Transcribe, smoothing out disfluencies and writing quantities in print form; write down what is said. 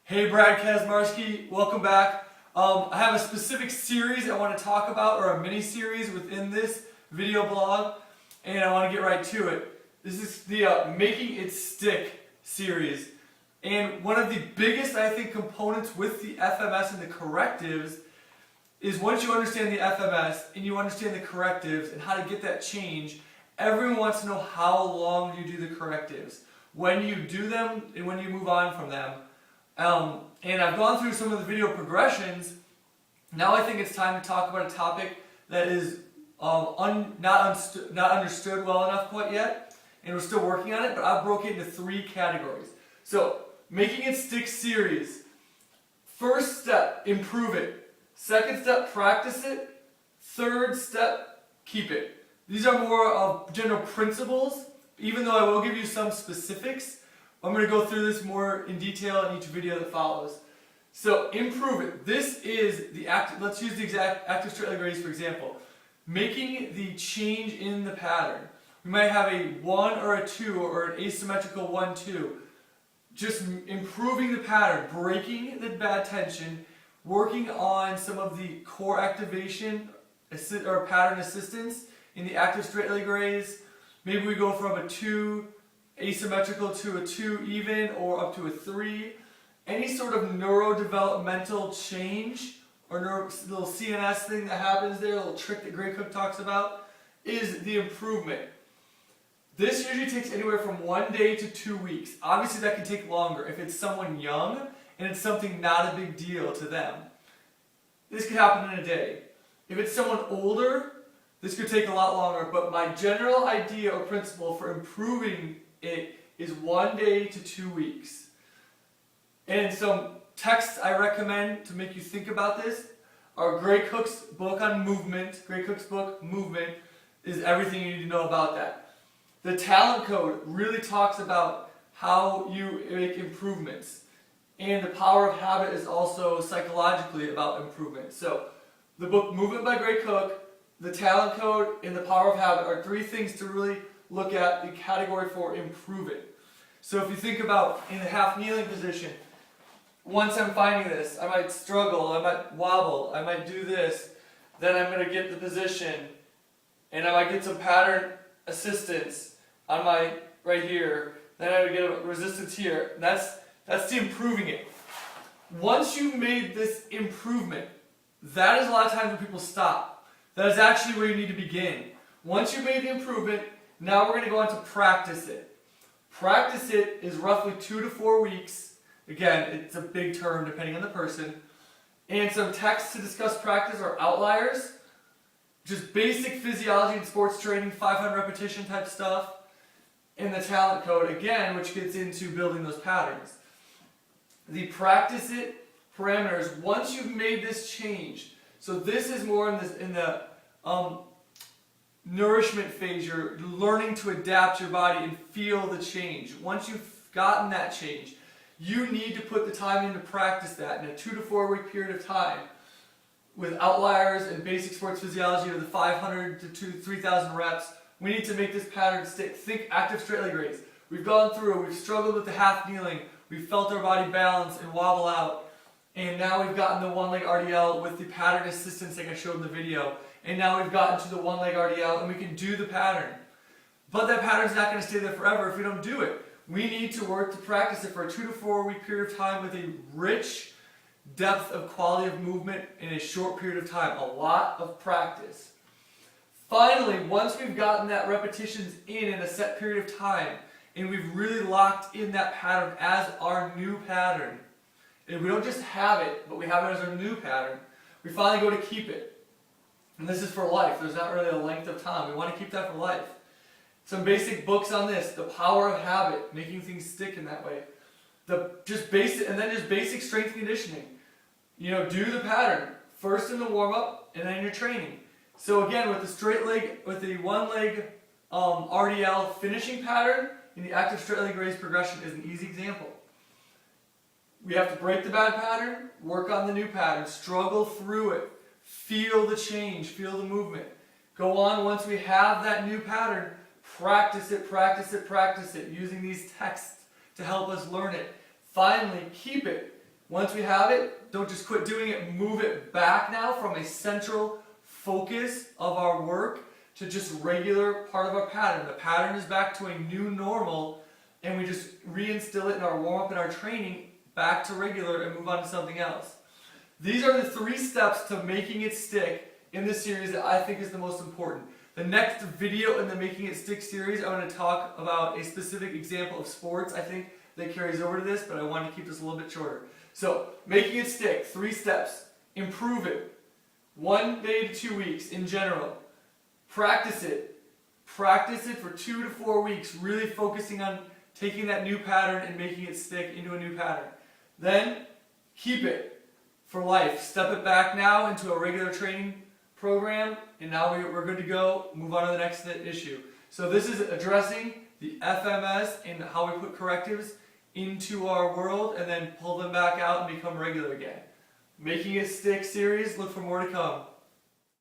Hey, Brad Kazmarski, welcome back. I have a specific series I want to talk about, or a mini-series within this video blog, and I want to get right to it. This is the Making It Stick series. And one of the biggest, I think, components with the FMS and the correctives is once you understand the FMS and you understand the correctives and how to get that change, everyone wants to know how long you do the correctives, when you do them and when you move on from them. And I've gone through some of the video progressions. Now I think it's time to talk about a topic that is not understood well enough quite yet, and we're still working on it, but I've broken it into 3 categories. So, Making It Stick series. First step, improve it. Second step, practice it. Third step, keep it. These are more of general principles, even though I will give you some specifics. I'm going to go through this more in detail in each video that follows. So, improve it. This is the active, let's use the exact active straight leg raise for example. Making the change in the pattern. We might have a 1 or a 2 or an asymmetrical 1-2. Just improving the pattern, breaking the bad tension, working on some of the core activation or pattern assistance in the active straight leg raise. Maybe we go from a 2 asymmetrical to a 2 even, or up to a 3. Any sort of neurodevelopmental change or little CNS thing that happens there, a little trick that Gray Cook talks about, is the improvement. This usually takes anywhere from 1 day to 2 weeks. Obviously that can take longer if it's someone young and it's something not a big deal to them. This could happen in a day. If it's someone older, this could take a lot longer, but my general idea or principle for improving it is 1 day to 2 weeks. And some texts I recommend to make you think about this are Gray Cook's book on movement. Gray Cook's book, Movement, is everything you need to know about that. The talent code really talks about how you make improvements. And the power of habit is also psychologically about improvement. So the book Movement by Gray Cook, the talent code, and the power of habit are 3 things to really look at the category for improving. So if you think about in the half kneeling position, once I'm finding this, I might struggle, I might wobble, I might do this, then I'm going to get the position, and I might get some pattern assistance on my right here, then I would get a resistance here. That's the improving it. Once you've made this improvement, that is a lot of times when people stop. That is actually where you need to begin. Once you've made the improvement, now we're going to go on to practice it. Practice it is roughly 2 to 4 weeks. Again, it's a big term depending on the person. And some texts to discuss practice are outliers, just basic physiology and sports training, 500 repetition type stuff, and the talent code, again, which gets into building those patterns. The practice it parameters, once you've made this change, so this is more in the nourishment phase, you're learning to adapt your body and feel the change. Once you've gotten that change, you need to put the time in to practice that in a 2 to 4 week period of time with outliers and basic sports physiology of the 500 to 3,000 reps. We need to make this pattern stick. Think active straight leg raise. We've gone through, we've struggled with the half kneeling, we've felt our body balance and wobble out, and now we've gotten the 1 leg RDL with the pattern assistance like I showed in the video, and now we've gotten to the 1 leg RDL and we can do the pattern. But that pattern's not going to stay there forever if we don't do it. We need to work to practice it for a 2 to 4 week period of time with a rich depth of quality of movement in a short period of time. A lot of practice. Finally, once we've gotten that repetitions in a set period of time, and we've really locked in that pattern as our new pattern, and we don't just have it, but we have it as our new pattern, we finally go to keep it. And this is for life. There's not really a length of time. We want to keep that for life. Some basic books on this, the power of habit, making things stick in that way. Just basic strength conditioning. Do the pattern first in the warm-up and then in your training. So again, with the straight leg, with the 1 leg RDL finishing pattern in the active straight leg raise progression is an easy example. We have to break the bad pattern, work on the new pattern, struggle through it, feel the change, feel the movement. Go on once we have that new pattern. Practice it, using these texts to help us learn it. Finally, keep it. Once we have it, don't just quit doing it, move it back now from a central focus of our work to just regular part of our pattern. The pattern is back to a new normal, and we just reinstill it in our warm-up and our training back to regular and move on to something else. These are the 3 steps to making it stick in this series that I think is the most important. The next video in the Making It Stick series, I'm going to talk about a specific example of sports I think that carries over to this, but I wanted to keep this a little bit shorter. So, making it stick, 3 steps. Improve it. 1 day to 2 weeks in general. Practice it. Practice it for 2 to 4 weeks, really focusing on taking that new pattern and making it stick into a new pattern. Then, keep it for life. Step it back now into a regular training program, and now we're good to go. Move on to the next issue. So this is addressing the FMS and how we put correctives into our world and then pull them back out and become regular again. Making It Stick series, look for more to come.